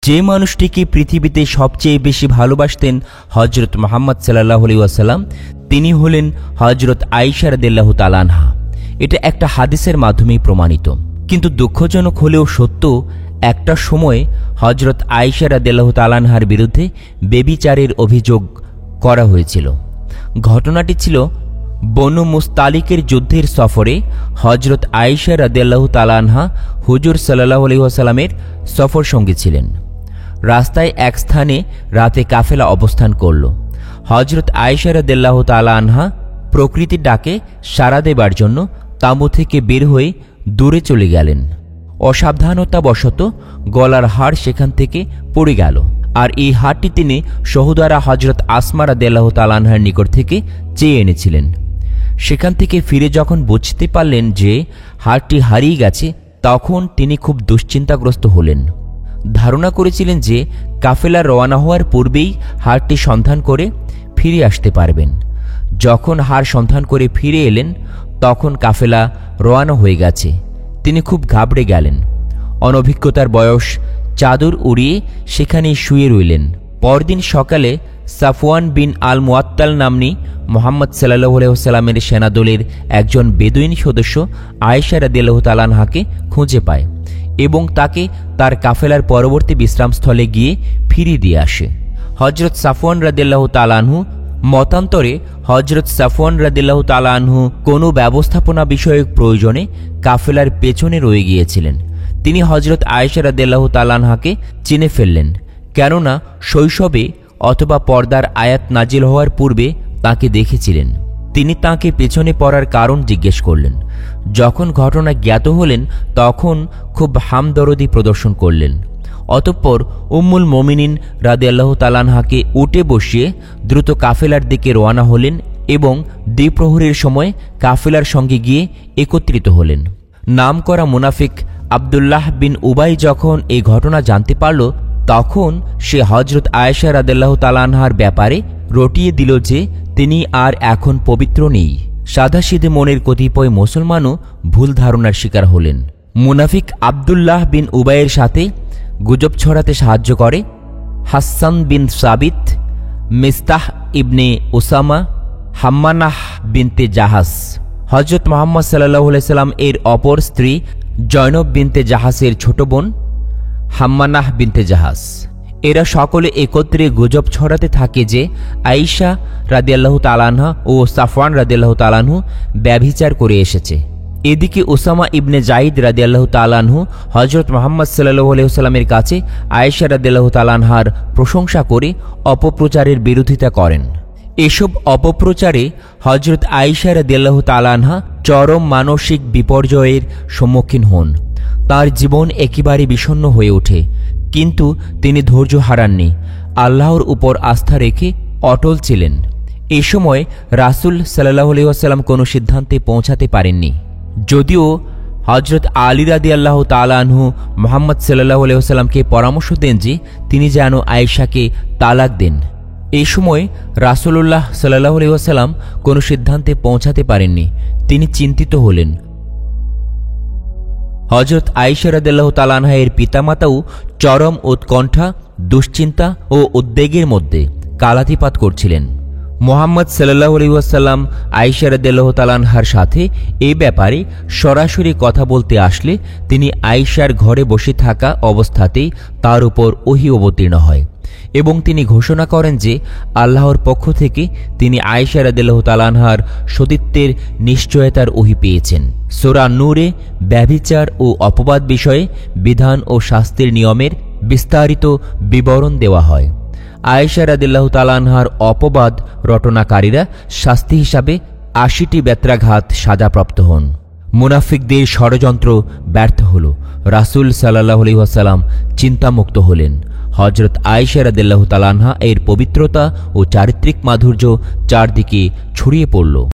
যে মানুষটিকে পৃথিবীতে সবচেয়ে বেশি ভালোবাসতেন হযরত মুহাম্মদ সাল্লাল্লাহু আলাইহি ওয়াসাল্লাম, তিনি হলেন হযরত আয়েশা রাদিয়াল্লাহু তাআলা আনহা। এটা একটা হাদিসের মাধ্যমেই প্রমাণিত। কিন্তু দুঃখজনক হলেও সত্য, একটা সময় হযরত আয়েশা রাদিয়াল্লাহু তাআলা আনহার বিরুদ্ধে ব্যভিচারের অভিযোগ করা হয়েছিল। ঘটনাটি ছিল বনু মুস্তালিকের যুদ্ধের সফরে হযরত আয়েশা রাদিয়াল্লাহু তাআলা আনহা হুজুর সাল্লাল্লাহু আলাইহি ওয়াসাল্লামের সফর সঙ্গী ছিলেন। রাস্তায় এক স্থানে রাতে কাফেলা অবস্থান করল। হযরত আয়েশা রাদিয়াল্লাহু তাআলা আনহা প্রকৃতির ডাকে সাড়া দেবার জন্য তাঁবু থেকে বের হয়ে দূরে চলে গেলেন। অসাবধানতাবশত গলার হাড় সেখান থেকে পড়ে গেল, আর এই হাড়টি তিনি সহোদরা হযরত আসমা রাদিয়াল্লাহু তাআলা আনহার নিকট থেকে চেয়ে এনেছিলেন। সেখান থেকে ফিরে যখন বুঝতে পারলেন যে হাড়টি হারিয়ে গেছে, তখন তিনি খুব দুশ্চিন্তাগ্রস্ত হলেন। ধারণা করেছিলেন যে কাফেলা রওনা হওয়ার পূর্বেই হাড়টি সন্ধান করে ফিরে আসতে পারবেন। যখন হাড় সন্ধান করে ফিরে এলেন, তখন কাফেলা রওনা হয়ে গেছে। তিনি খুব ঘাবড়ে গেলেন। অনভিজ্ঞতার বয়স, চাদর উড়িয়ে সেখানেই শুয়ে রইলেন। পরদিন সকালে সাফওয়ান বিন আল মুআত্তাল নাম্নী মুহাম্মদ সাল্লাল্লাহু আলাইহি ওয়াসাল্লামের সেনাদলের একজন বেদুইন সদস্য আয়েশা রাদিয়াল্লাহু তাআলা আনহাকে খুঁজে পায় এবং তাকে তার কাফেলার পরবর্তী বিশ্রামস্থলে গিয়ে ফিরিয়ে দিয়ে আসে। হযরত সাফওয়ান রাদিয়াল্লাহু তাআলা আনহু মতান্তরে হযরত সাফওয়ান রাদিয়াল্লাহু তাআলা আনহু কোনো ব্যবস্থাপনা বিষয়ক প্রয়োজনে কাফেলার পেছনে রয়ে গিয়েছিলেন। তিনি হযরত আয়েশা রাদিয়াল্লাহু তাআলা আনহাকে চিনে ফেললেন, কেননা শৈশবে অথবা পর্দার আয়াত নাজিল হওয়ার পূর্বে তাকে দেখেছিলেন। তিনি তাকে পেছনে পড়ার কারণ জিজ্ঞেস করলেন। যখন ঘটনা জ্ঞাত হলেন, তখন খুব হামদরদি প্রদর্শন করলেন। অতঃপর উম্মুল মুমিনিন রাদিয়াল্লাহু তাআলা আনহাকে উঠে বসিয়ে দ্রুত কাফেলার দিকে রওনা হলেন এবং দ্বিপ্রহরের সময় কাফেলার সঙ্গে গিয়ে একত্রিত হলেন। নামকরা মুনাফিক আব্দুল্লাহ বিন উবাই যখন এই ঘটনা জানতে পারল, তখন সে হযরত আয়েশা রাদিয়াল্লাহু তাআলা আনহার ব্যাপারে রটিয়ে দিল যে তিনি আর এখন পবিত্র নেই। সাদাসিধে মনের কতিপয় মুসলমানও ভুল ধারণার শিকার হলেন। মুনাফিক আব্দুল্লাহ বিন উবাইয়ের সাথে গুজব ছড়াতে সাহায্য করে হাসান বিন সাবিত, মিস্তাহ ইবনে উসামা, হাম্মানাহ বিনতে জাহাস। হযরত মুহাম্মদ সাল্লাল্লাহু আলাইহি সাল্লাম এর অপর স্ত্রী জয়নব বিনতে জাহাসের ছোট বোন হাম্মানাহ বিনতে জাহাস। এরা সকলে একত্রে গুজব ছড়াতে থাকে যে আয়েশা রাদিয়াল্লাহু তাআলা আনহা ও সাফওয়ান রাদিয়াল্লাহু তাআলা আনহু ব্যভিচার করে এসেছে। এদিকে উসামা ইবনে জাইদ রাদিয়াল্লাহু তাআলা আনহু হযরত মুহাম্মদ সাল্লাল্লাহু আলাইহি ওয়াসাল্লামের কাছে আয়েশা রাদিয়াল্লাহু তাআলা আনহার প্রশংসা করে অপপ্রচারের বিরোধিতা করেন। এসব অপপ্রচারে হযরত আয়েশা রাদিয়াল্লাহু তাআলা আনহা চরম মানসিক বিপর্যয়ের সম্মুখীন হন। তার জীবন একেবারে বিষণ্ণ হয়ে ওঠে, কিন্তু তিনি ধৈর্য হারাননি, আল্লাহর উপর আস্থা রেখে অটল ছিলেন। এ সময় রাসূল সাল্লাল্লাহু আলাইহি ওয়াসাল্লাম কোনো সিদ্ধান্তে পৌঁছাতে পারেননি। যদিও হযরত আলী রাদিয়াল্লাহু তাআলা আনহু মুহাম্মদ সাল্লাল্লাহু আলাইহি ওয়াসাল্লামকে পরামর্শ দেন যে তিনি যেন আয়েশাকে তালাক দেন। এই সময় রাসূলুল্লাহ সাল্লাল্লাহু আলাইহি ওয়াসাল্লাম কোনো সিদ্ধান্তে পৌঁছাতে পারেননি। তিনি চিন্তিত হলেন। হযরত আয়েশা রাদিয়াল্লাহু তাআলা আনহা এর পিতামাতাও চরম উৎকণ্ঠা, দুশ্চিন্তা ও উদ্বেগের মধ্যে কালাতিপাত করছিলেন। মুহাম্মদ সাল্লাল্লাহু আলাইহি ওয়াসাল্লাম আয়েশা রাদিয়াল্লাহু তাআলা আনহার সাথে এই ব্যাপারে সরাসরি কথা বলতে আসলে তিনি আয়েশার ঘরে বসে থাকা অবস্থাতেই তার উপর ওহী অবতীর্ণ হয় এবং তিনি ঘোষণা করেন যে আল্লাহর পক্ষ থেকে তিনি আয়েশা রাদিয়াল্লাহু তাআলা আনহার সতীত্বের নিশ্চয়তার ওহী পেয়েছেন। সূরা নূরে ব্যভিচার ও অপবাদ বিষয়ে বিধান ও শাস্তির নিয়মের বিস্তারিত বিবরণ দেওয়া হয়। আয়েশা রাদিয়াল্লাহু তাআলা আনহার অপবাদ রটনাকারীরা শাস্তি হিসাবে ৮০টি বেত্রাঘাত সাজাপ্রাপ্ত হন। মুনাফিকদের ষড়যন্ত্র ব্যর্থ হল। রাসূল সাল্লাল্লাহু আলাইহি ওয়াসাল্লাম চিন্তামুক্ত হলেন। হযরত আয়েশা রাদিয়াল্লাহু তাআলা আনহা এর পবিত্রতা ও চারিত্রিক মাধুর্য চারদিকে ছড়িয়ে পড়ল।